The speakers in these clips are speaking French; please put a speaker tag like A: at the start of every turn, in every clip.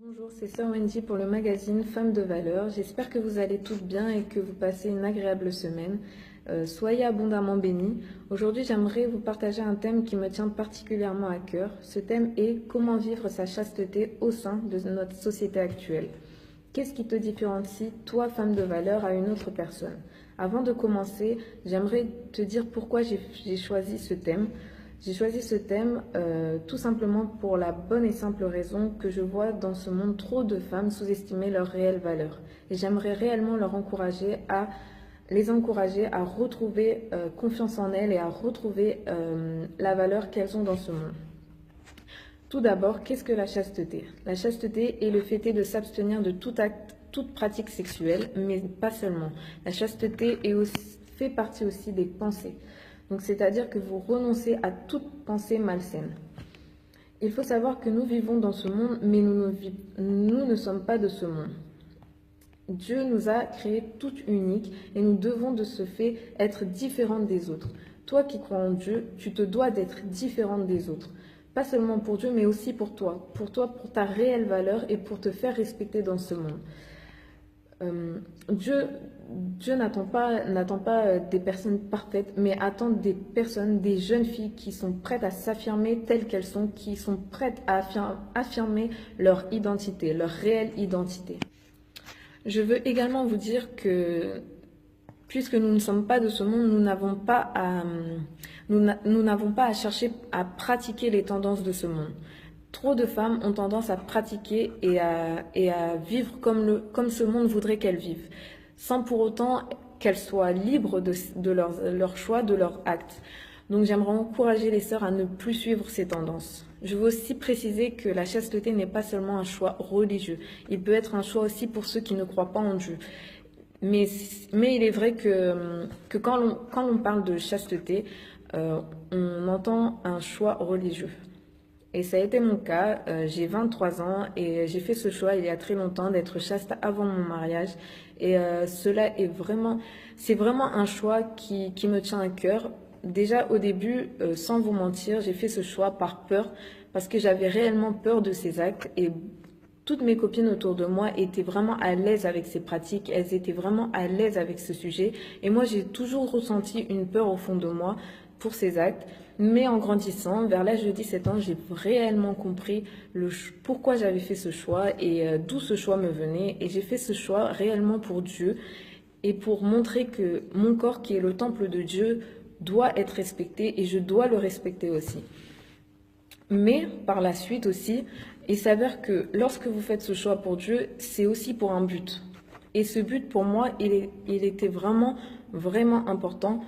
A: Bonjour, c'est Sœur Wendy pour le magazine Femmes de Valeur. J'espère que vous allez toutes bien et que vous passez une agréable semaine. Soyez abondamment bénis. Aujourd'hui, j'aimerais vous partager un thème qui me tient particulièrement à cœur. Ce thème est comment vivre sa chasteté au sein de notre société actuelle. Qu'est-ce qui te différencie, toi, femme de valeur, à une autre personne? Avant de commencer, j'aimerais te dire pourquoi j'ai choisi ce thème. J'ai choisi ce thème tout simplement pour la bonne et simple raison que je vois dans ce monde trop de femmes sous-estimer leur réelle valeur. Et j'aimerais réellement les encourager à retrouver confiance en elles et à retrouver la valeur qu'elles ont dans ce monde. Tout d'abord, qu'est-ce que la chasteté? La chasteté est le fait de s'abstenir de tout acte, toute pratique sexuelle, mais pas seulement. La chasteté fait partie aussi des pensées. Donc, c'est-à-dire que vous renoncez à toute pensée malsaine. Il faut savoir que nous vivons dans ce monde, mais nous ne sommes pas de ce monde. Dieu nous a créés toutes uniques et nous devons de ce fait être différentes des autres. Toi qui crois en Dieu, tu te dois d'être différente des autres. Pas seulement pour Dieu, mais aussi pour toi, pour ta réelle valeur et pour te faire respecter dans ce monde. Dieu n'attend pas des personnes parfaites, mais attend des personnes, des jeunes filles qui sont prêtes à s'affirmer telles qu'elles sont, qui sont prêtes à affirmer leur identité, leur réelle identité. Je veux également vous dire que puisque nous ne sommes pas de ce monde, nous n'avons pas à chercher à pratiquer les tendances de ce monde. Trop de femmes ont tendance à pratiquer et à vivre comme ce monde voudrait qu'elles vivent, sans pour autant qu'elles soient libres de leur choix, de leurs actes. Donc j'aimerais encourager les sœurs à ne plus suivre ces tendances. Je veux aussi préciser que la chasteté n'est pas seulement un choix religieux. Il peut être un choix aussi pour ceux qui ne croient pas en Dieu. Mais il est vrai que quand l'on parle de chasteté, on entend un choix religieux. Et ça a été mon cas. J'ai 23 ans et j'ai fait ce choix il y a très longtemps d'être chaste avant mon mariage. Et c'est vraiment un choix qui me tient à cœur. Déjà au début, sans vous mentir, j'ai fait ce choix par peur, parce que j'avais réellement peur de ces actes. Et toutes mes copines autour de moi étaient vraiment à l'aise avec ces pratiques, elles étaient vraiment à l'aise avec ce sujet. Et moi, j'ai toujours ressenti une peur au fond de moi pour ces actes. Mais en grandissant, vers l'âge de 17 ans, j'ai réellement compris pourquoi j'avais fait ce choix et d'où ce choix me venait. Et j'ai fait ce choix réellement pour Dieu et pour montrer que mon corps, qui est le temple de Dieu, doit être respecté et je dois le respecter aussi. Mais par la suite aussi, il s'avère que lorsque vous faites ce choix pour Dieu, c'est aussi pour un but. Et ce but, pour moi, il était vraiment, vraiment important.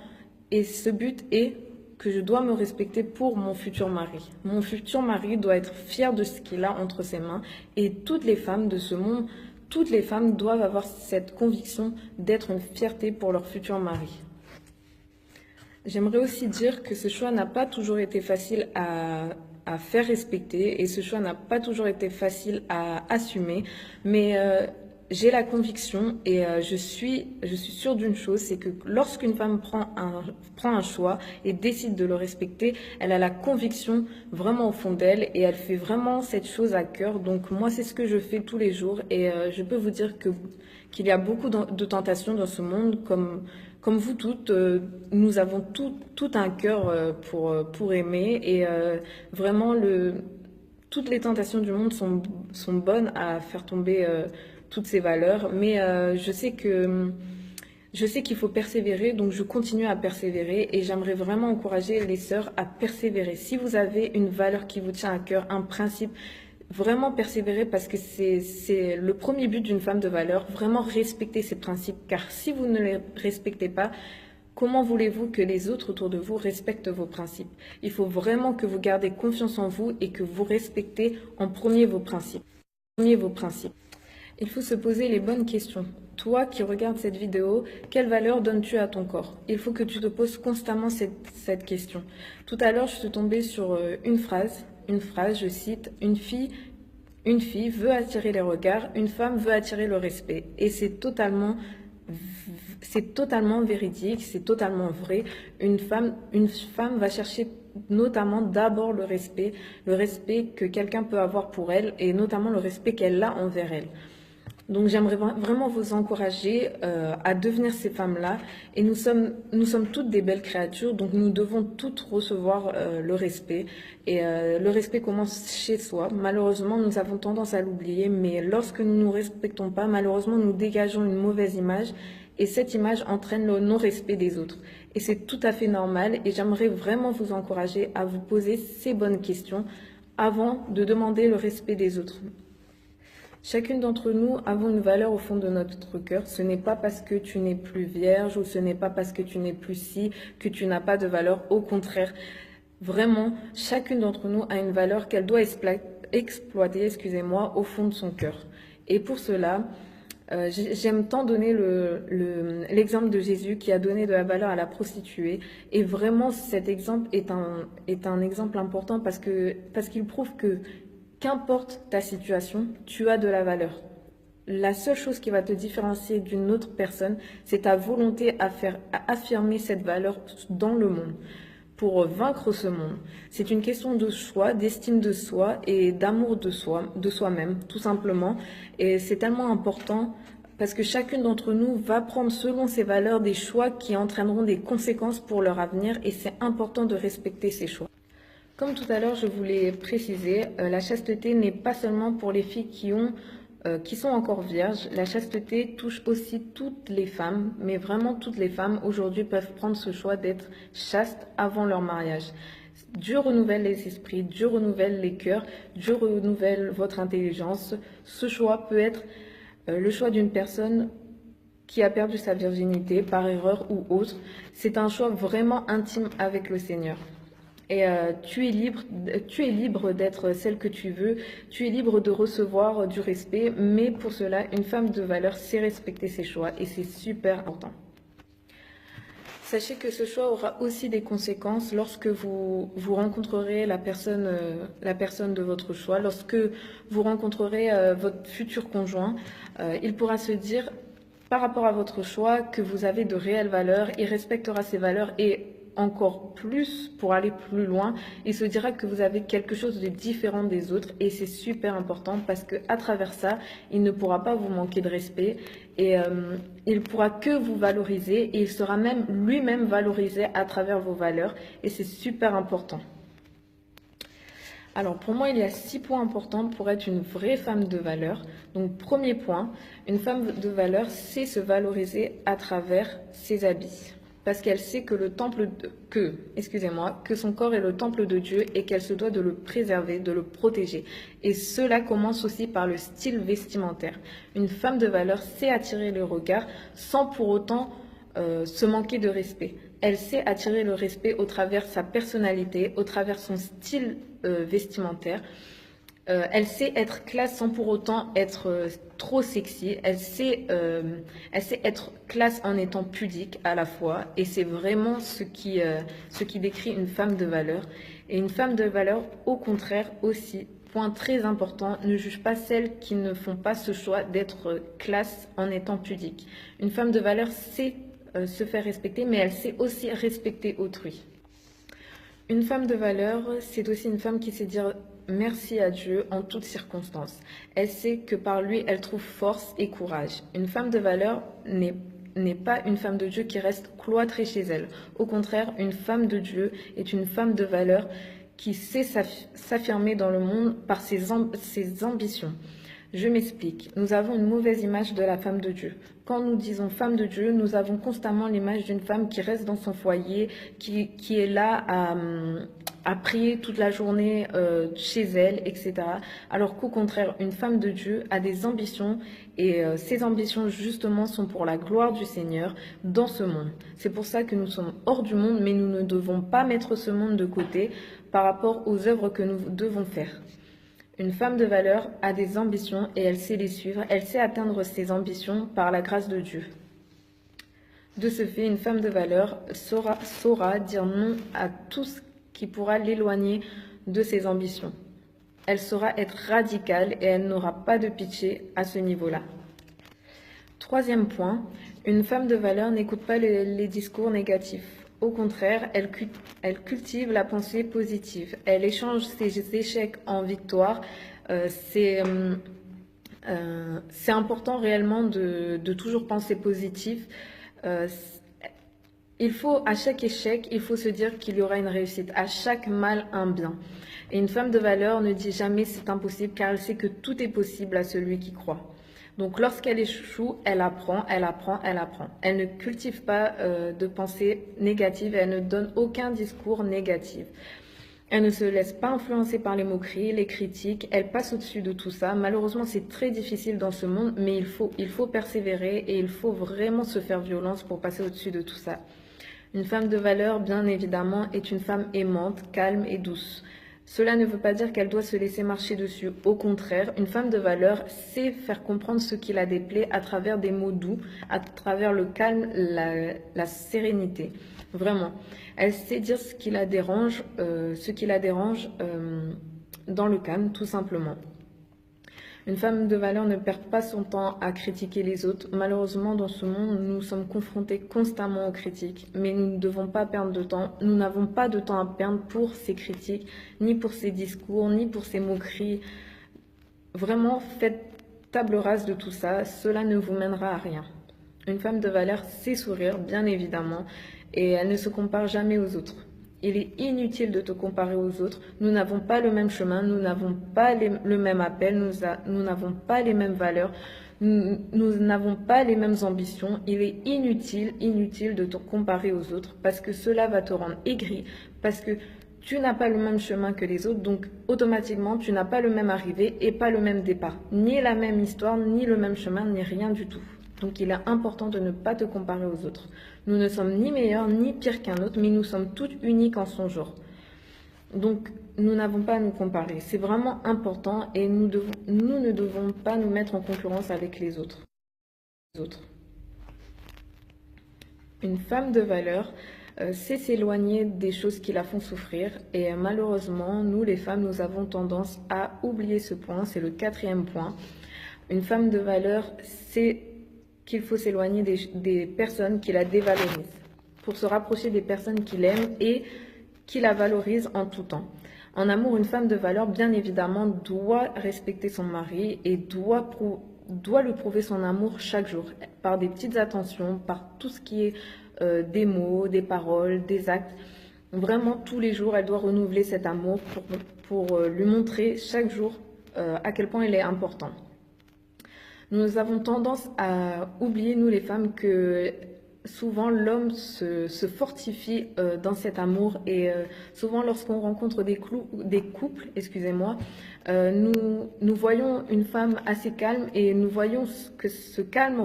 A: Et ce but est que je dois me respecter pour mon futur mari. Mon futur mari doit être fier de ce qu'il a entre ses mains. Et toutes les femmes de ce monde, toutes les femmes doivent avoir cette conviction d'être une fierté pour leur futur mari. J'aimerais aussi dire que ce choix n'a pas toujours été facile à faire respecter et ce choix n'a pas toujours été facile à assumer, mais j'ai la conviction et je suis sûre d'une chose, c'est que lorsqu'une femme prend un choix et décide de le respecter, elle a la conviction vraiment au fond d'elle et elle fait vraiment cette chose à cœur. Donc moi, c'est ce que je fais tous les jours et je peux vous dire qu'il y a beaucoup de tentations dans ce monde, comme vous toutes, nous avons tout un cœur pour aimer et vraiment toutes les tentations du monde sont bonnes à faire tomber toutes ces valeurs, mais je sais qu'il faut persévérer, donc je continue à persévérer et j'aimerais vraiment encourager les sœurs à persévérer. Si vous avez une valeur qui vous tient à cœur, un principe, vraiment persévérer parce que c'est le premier but d'une femme de valeur, vraiment respecter ces principes, car si vous ne les respectez pas, comment voulez-vous que les autres autour de vous respectent vos principes? Il faut vraiment que vous gardez confiance en vous et que vous respectez en premier vos principes. Il faut se poser les bonnes questions. Toi qui regardes cette vidéo, quelle valeur donnes-tu à ton corps? Il faut que tu te poses constamment cette question. Tout à l'heure, je suis tombée sur une phrase, je cite, une fille veut attirer les regards, une femme veut attirer le respect. Et c'est totalement véridique, c'est totalement vrai. Une femme va chercher notamment d'abord le respect que quelqu'un peut avoir pour elle et notamment le respect qu'elle a envers elle. Donc j'aimerais vraiment vous encourager à devenir ces femmes-là. Et nous sommes toutes des belles créatures, donc nous devons toutes recevoir le respect. Et le respect commence chez soi. Malheureusement, nous avons tendance à l'oublier, mais lorsque nous ne nous respectons pas, malheureusement, nous dégageons une mauvaise image. Et cette image entraîne le non-respect des autres. Et c'est tout à fait normal. Et j'aimerais vraiment vous encourager à vous poser ces bonnes questions avant de demander le respect des autres. Chacune d'entre nous avons une valeur au fond de notre cœur. Ce n'est pas parce que tu n'es plus vierge ou ce n'est pas parce que tu n'es plus si que tu n'as pas de valeur. Au contraire, vraiment, chacune d'entre nous a une valeur qu'elle doit exploiter, au fond de son cœur. Et pour cela, j'aime tant donner l'exemple de Jésus qui a donné de la valeur à la prostituée. Et vraiment, cet exemple est un exemple important parce qu'il prouve que qu'importe ta situation, tu as de la valeur. La seule chose qui va te différencier d'une autre personne, c'est ta volonté à affirmer cette valeur dans le monde, pour vaincre ce monde. C'est une question de choix, d'estime de soi et d'amour de soi-même, tout simplement. Et c'est tellement important parce que chacune d'entre nous va prendre selon ses valeurs des choix qui entraîneront des conséquences pour leur avenir et c'est important de respecter ces choix. Comme tout à l'heure, je voulais préciser, la chasteté n'est pas seulement pour les filles qui sont encore vierges. La chasteté touche aussi toutes les femmes, mais vraiment toutes les femmes aujourd'hui peuvent prendre ce choix d'être chastes avant leur mariage. Dieu renouvelle les esprits, Dieu renouvelle les cœurs, Dieu renouvelle votre intelligence. Ce choix peut être le choix d'une personne qui a perdu sa virginité par erreur ou autre. C'est un choix vraiment intime avec le Seigneur. Et tu es libre d'être celle que tu veux, tu es libre de recevoir du respect, mais pour cela, une femme de valeur sait respecter ses choix et c'est super important. Sachez que ce choix aura aussi des conséquences lorsque vous rencontrerez la personne de votre choix, lorsque vous rencontrerez votre futur conjoint. Il pourra se dire, par rapport à votre choix, que vous avez de réelles valeurs, il respectera ces valeurs et encore plus, pour aller plus loin, il se dira que vous avez quelque chose de différent des autres et c'est super important parce que à travers ça, il ne pourra pas vous manquer de respect et il pourra que vous valoriser et il sera même lui-même valorisé à travers vos valeurs et c'est super important. Alors pour moi, il y a 6 points importants pour être une vraie femme de valeur. Donc premier point, une femme de valeur sait se valoriser à travers ses habits. Parce qu'elle sait que que son corps est le temple de Dieu et qu'elle se doit de le préserver, de le protéger. Et cela commence aussi par le style vestimentaire. Une femme de valeur sait attirer le regard sans pour autant se manquer de respect. Elle sait attirer le respect au travers sa personnalité, au travers son style vestimentaire. Elle sait être classe sans pour autant être trop sexy. Elle sait être classe en étant pudique à la fois. Et c'est vraiment ce qui décrit une femme de valeur. Et une femme de valeur, au contraire aussi, point très important, ne juge pas celles qui ne font pas ce choix d'être classe en étant pudique. Une femme de valeur sait se faire respecter, mais elle sait aussi respecter autrui. Une femme de valeur, c'est aussi une femme qui sait dire merci à Dieu en toutes circonstances. Elle sait que par lui, elle trouve force et courage. Une femme de valeur n'est pas une femme de Dieu qui reste cloîtrée chez elle. Au contraire, une femme de Dieu est une femme de valeur qui sait s'affirmer dans le monde par ses ambitions. Je m'explique. Nous avons une mauvaise image de la femme de Dieu. Quand nous disons femme de Dieu, nous avons constamment l'image d'une femme qui reste dans son foyer, qui est là à prier toute la journée chez elle, etc. Alors qu'au contraire, une femme de Dieu a des ambitions et ces ambitions justement sont pour la gloire du Seigneur dans ce monde. C'est pour ça que nous sommes hors du monde, mais nous ne devons pas mettre ce monde de côté par rapport aux œuvres que nous devons faire. Une femme de valeur a des ambitions et elle sait les suivre. Elle sait atteindre ses ambitions par la grâce de Dieu. De ce fait, une femme de valeur saura dire non à tout ce qui pourra l'éloigner de ses ambitions. Elle saura être radicale et elle n'aura pas de pitié à ce niveau-là. Troisième point, une femme de valeur n'écoute pas les discours négatifs. Au contraire, elle cultive la pensée positive. Elle échange ses échecs en victoire. Euh, c'est c'est important réellement de toujours penser positif. Euh, il faut, à chaque échec, il faut se dire qu'il y aura une réussite. À chaque mal, un bien. Et une femme de valeur ne dit jamais c'est impossible car elle sait que tout est possible à celui qui croit. Donc lorsqu'elle échoue, elle apprend, elle apprend, elle apprend. Elle ne cultive pas de pensée négative, elle ne donne aucun discours négatif. Elle ne se laisse pas influencer par les moqueries, les critiques, elle passe au-dessus de tout ça. Malheureusement, c'est très difficile dans ce monde, mais il faut persévérer et il faut vraiment se faire violence pour passer au-dessus de tout ça. Une femme de valeur, bien évidemment, est une femme aimante, calme et douce. Cela ne veut pas dire qu'elle doit se laisser marcher dessus. Au contraire, une femme de valeur sait faire comprendre ce qui la déplaît à travers des mots doux, à travers le calme, la sérénité. Vraiment. Elle sait dire ce qui la dérange dans le calme, tout simplement. Une femme de valeur ne perd pas son temps à critiquer les autres. Malheureusement, dans ce monde, nous sommes confrontés constamment aux critiques, mais nous ne devons pas perdre de temps. Nous n'avons pas de temps à perdre pour ces critiques, ni pour ces discours, ni pour ces moqueries. Vraiment, faites table rase de tout ça. Cela ne vous mènera à rien. Une femme de valeur sait sourire, bien évidemment, et elle ne se compare jamais aux autres. Il est inutile de te comparer aux autres. Nous n'avons pas le même chemin, nous n'avons pas le même appel, nous n'avons pas les mêmes valeurs, nous n'avons pas les mêmes ambitions. Il est inutile de te comparer aux autres parce que cela va te rendre aigri, parce que tu n'as pas le même chemin que les autres, donc automatiquement tu n'as pas le même arrivée et pas le même départ. Ni la même histoire, ni le même chemin, ni rien du tout. Donc il est important de ne pas te comparer aux autres. Nous ne sommes ni meilleurs ni pires qu'un autre, mais nous sommes toutes uniques en son genre. Donc nous n'avons pas à nous comparer. C'est vraiment important et nous ne devons pas nous mettre en concurrence avec les autres. Une femme de valeur sait s'éloigner des choses qui la font souffrir et malheureusement, nous les femmes, nous avons tendance à oublier ce point. C'est le 4e point. Une femme de valeur sait qu'il faut s'éloigner des personnes qui la dévalorisent pour se rapprocher des personnes qui l'aiment et qui la valorisent en tout temps. En amour, une femme de valeur, bien évidemment, doit respecter son mari et doit lui prouver son amour chaque jour par des petites attentions, par tout ce qui est des mots, des paroles, des actes. Vraiment, tous les jours, elle doit renouveler cet amour pour lui montrer chaque jour à quel point il est important. Nous avons tendance à oublier, nous les femmes, que souvent l'homme se fortifie dans cet amour et souvent lorsqu'on rencontre des couples, excusez-moi, nous voyons une femme assez calme et nous voyons que ce calme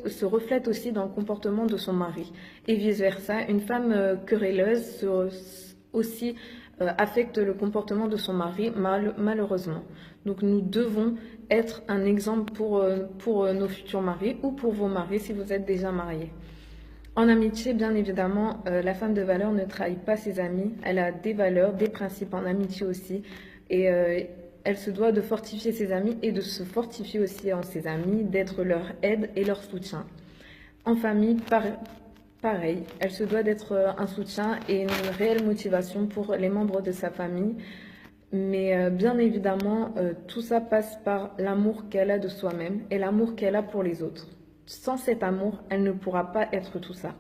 A: se reflète aussi dans le comportement de son mari et vice-versa. Une femme querelleuse aussi affecte le comportement de son mari malheureusement. Donc nous devons être un exemple pour nos futurs maris ou pour vos maris si vous êtes déjà mariés. En amitié, bien évidemment, la femme de valeur ne trahit pas ses amis. Elle a des valeurs, des principes en amitié aussi. Et elle se doit de fortifier ses amis et de se fortifier aussi en ses amis, d'être leur aide et leur soutien. En famille, pareil, elle se doit d'être un soutien et une réelle motivation pour les membres de sa famille. Mais bien évidemment, tout ça passe par l'amour qu'elle a de soi-même et l'amour qu'elle a pour les autres. Sans cet amour, elle ne pourra pas être tout ça.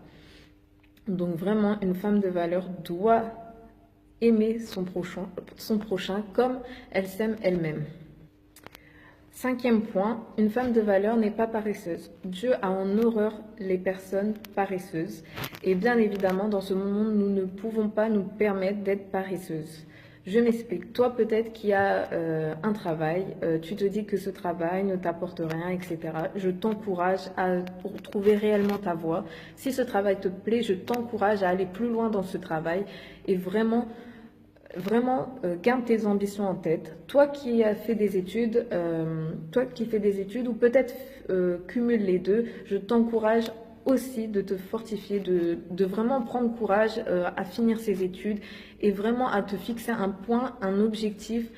A: Donc vraiment, une femme de valeur doit aimer son prochain comme elle s'aime elle-même. 5e point, une femme de valeur n'est pas paresseuse. Dieu a en horreur les personnes paresseuses. Et bien évidemment, dans ce monde, nous ne pouvons pas nous permettre d'être paresseuses. Je m'explique. Toi, peut-être qui as un travail, tu te dis que ce travail ne t'apporte rien, etc. Je t'encourage à trouver réellement ta voie. Si ce travail te plaît, je t'encourage à aller plus loin dans ce travail et vraiment garde tes ambitions en tête. Toi qui as fait des études, ou peut-être cumule les deux, je t'encourage aussi de te fortifier, de vraiment prendre courage à finir ces études et vraiment à te fixer un point, un objectif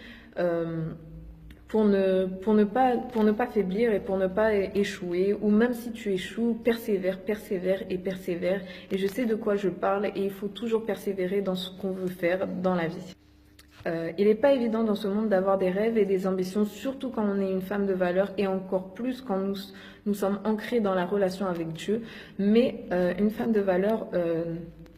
A: pour ne pas faiblir et pour ne pas échouer, ou même si tu échoues, persévère, persévère et persévère. Et je sais de quoi je parle et il faut toujours persévérer dans ce qu'on veut faire dans la vie. Il n'est pas évident dans ce monde d'avoir des rêves et des ambitions, surtout quand on est une femme de valeur et encore plus quand nous sommes ancrés dans la relation avec Dieu. Mais une femme de valeur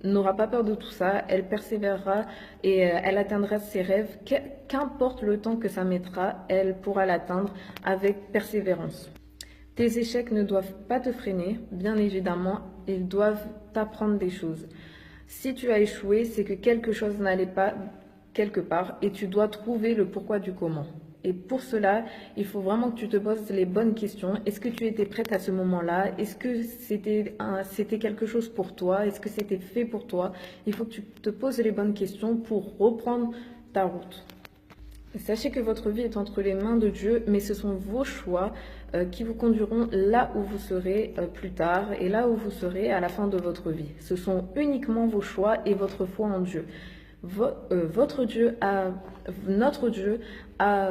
A: n'aura pas peur de tout ça, elle persévérera et elle atteindra ses rêves. Qu'importe le temps que ça mettra, elle pourra l'atteindre avec persévérance. Tes échecs ne doivent pas te freiner, bien évidemment, ils doivent t'apprendre des choses. Si tu as échoué, c'est que quelque chose n'allait pas quelque part et tu dois trouver le pourquoi du comment. Et pour cela, il faut vraiment que tu te poses les bonnes questions. Est-ce que tu étais prête à ce moment-là? Est-ce que c'était quelque chose pour toi? Est-ce que c'était fait pour toi? Il faut que tu te poses les bonnes questions pour reprendre ta route. Sachez que votre vie est entre les mains de Dieu, mais ce sont vos choix qui vous conduiront là où vous serez plus tard et là où vous serez à la fin de votre vie. Ce sont uniquement vos choix et votre foi en Dieu. Votre Dieu notre Dieu a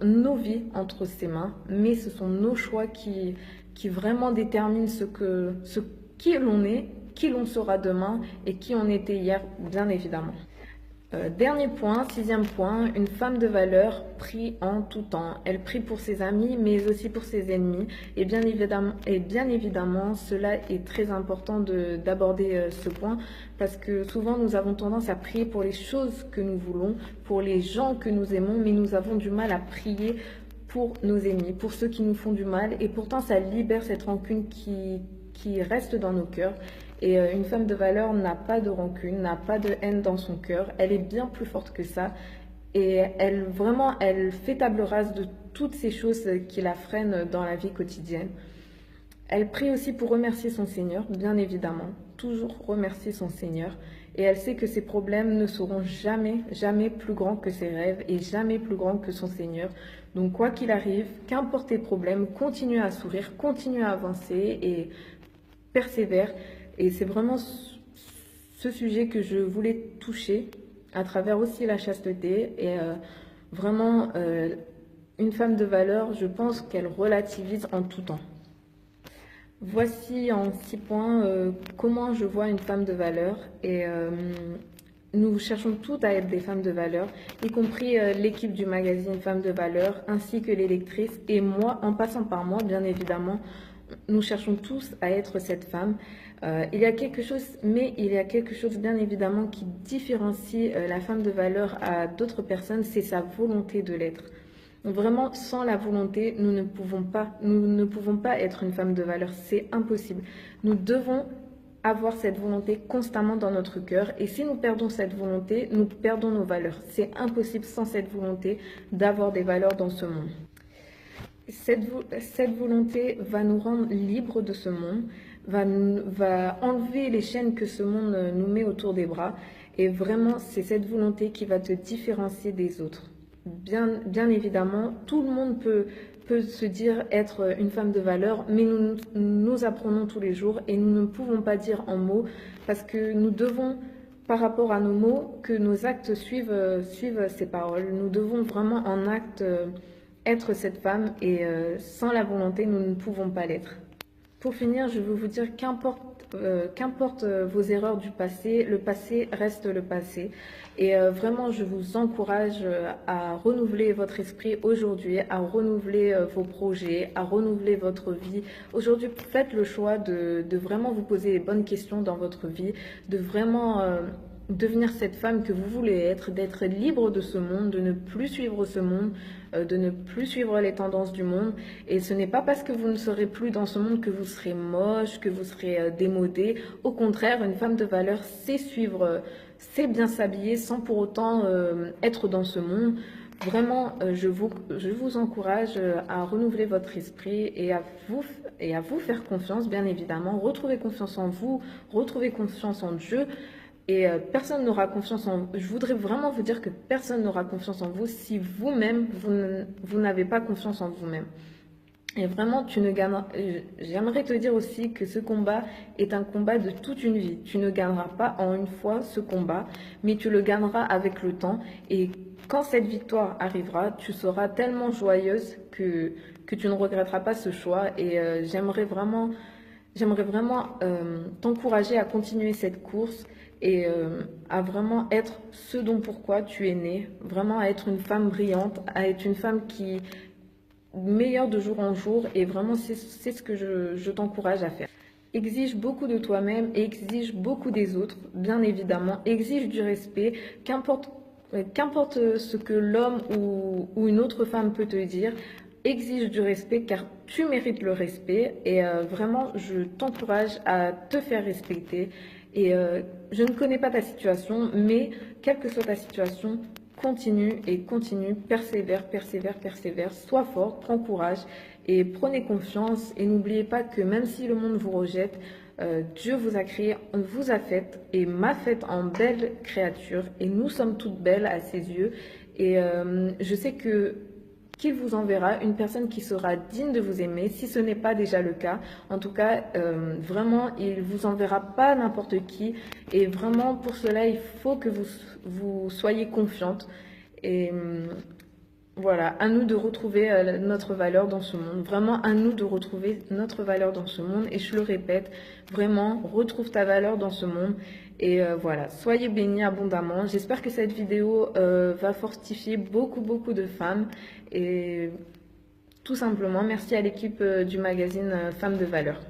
A: nos vies entre ses mains, mais ce sont nos choix qui vraiment déterminent qui l'on est, qui l'on sera demain et qui on était hier, bien évidemment. Dernier point, sixième point, une femme de valeur prie en tout temps. Elle prie pour ses amis, mais aussi pour ses ennemis. Et bien évidemment, cela est très important d'aborder ce point parce que souvent nous avons tendance à prier pour les choses que nous voulons, pour les gens que nous aimons, mais nous avons du mal à prier pour nos ennemis, pour ceux qui nous font du mal. Et pourtant, ça libère cette rancune qui reste dans nos cœurs. Et une femme de valeur n'a pas de rancune, n'a pas de haine dans son cœur. Elle est bien plus forte que ça. Et elle fait table rase de toutes ces choses qui la freinent dans la vie quotidienne. Elle prie aussi pour remercier son Seigneur, bien évidemment. Toujours remercier son Seigneur. Et elle sait que ses problèmes ne seront jamais, jamais plus grands que ses rêves et jamais plus grands que son Seigneur. Donc quoi qu'il arrive, qu'importe tes problèmes, continue à sourire, continue à avancer et persévère. Et c'est vraiment ce sujet que je voulais toucher à travers aussi la chasteté. Et vraiment, une femme de valeur, je pense qu'elle relativise en tout temps. Voici en 6 points comment je vois une femme de valeur. Et nous cherchons toutes à être des femmes de valeur, y compris l'équipe du magazine Femmes de valeur, ainsi que les lectrices. Et moi, en passant par moi, bien évidemment, nous cherchons tous à être cette femme. Il y a quelque chose bien évidemment qui différencie la femme de valeur à d'autres personnes, c'est sa volonté de l'être. Vraiment, sans la volonté, nous ne pouvons pas être une femme de valeur, c'est impossible. Nous devons avoir cette volonté constamment dans notre cœur et si nous perdons cette volonté, nous perdons nos valeurs. C'est impossible sans cette volonté d'avoir des valeurs dans ce monde. Cette volonté va nous rendre libres de ce monde, va enlever les chaînes que ce monde nous met autour des bras. Et vraiment, c'est cette volonté qui va te différencier des autres. Bien évidemment, tout le monde peut se dire être une femme de valeur, mais nous apprenons tous les jours et nous ne pouvons pas dire en mots parce que nous devons, par rapport à nos mots, que nos actes suivent ces paroles. Nous devons vraiment en acte être cette femme et sans la volonté, nous ne pouvons pas l'être. Pour finir, je veux vous dire qu'importe vos erreurs du passé, le passé reste le passé. Et vraiment, je vous encourage à renouveler votre esprit aujourd'hui, à renouveler vos projets, à renouveler votre vie. Aujourd'hui, faites le choix de vraiment vous poser les bonnes questions dans votre vie, de vraiment devenir cette femme que vous voulez être, d'être libre de ce monde, de ne plus suivre ce monde, de ne plus suivre les tendances du monde. Et ce n'est pas parce que vous ne serez plus dans ce monde que vous serez moche, que vous serez démodé. Au contraire, une femme de valeur sait bien s'habiller sans pour autant être dans ce monde. Vraiment, je vous encourage à renouveler votre esprit et à vous faire confiance, bien évidemment. Retrouvez confiance en vous, retrouvez confiance en Dieu. Et personne n'aura confiance en vous. Je voudrais vraiment vous dire que personne n'aura confiance en vous si vous-même, vous n'avez pas confiance en vous-même. Et vraiment, j'aimerais te dire aussi que ce combat est un combat de toute une vie. Tu ne gagneras pas en une fois ce combat, mais tu le gagneras avec le temps. Et quand cette victoire arrivera, tu seras tellement joyeuse que tu ne regretteras pas ce choix. Et j'aimerais vraiment t'encourager à continuer cette course et à vraiment être ce dont pourquoi tu es née, vraiment à être une femme brillante, à être une femme qui meilleure de jour en jour. Et vraiment, c'est ce que je t'encourage à faire. Exige beaucoup de toi-même et exige beaucoup des autres, bien évidemment. Exige du respect, qu'importe ce que l'homme ou une autre femme peut te dire. Exige du respect car tu mérites le respect et vraiment je t'encourage à te faire respecter. Et je ne connais pas ta situation, mais quelle que soit ta situation, continue et continue, persévère, persévère, persévère, sois fort, prends courage et prenez confiance. Et n'oubliez pas que même si le monde vous rejette, Dieu vous a créé, vous a fait et m'a fait en belle créature et nous sommes toutes belles à ses yeux. Et je sais qu'il vous enverra une personne qui sera digne de vous aimer, si ce n'est pas déjà le cas. En tout cas, vraiment, il vous enverra pas n'importe qui. Et vraiment, pour cela, il faut que vous soyez confiante. Et voilà, à nous de retrouver notre valeur dans ce monde. Vraiment, à nous de retrouver notre valeur dans ce monde. Et je le répète, vraiment, retrouve ta valeur dans ce monde. Et voilà, soyez bénis abondamment. J'espère que cette vidéo va fortifier beaucoup, beaucoup de femmes. Et tout simplement, merci à l'équipe du magazine Femmes de Valeur.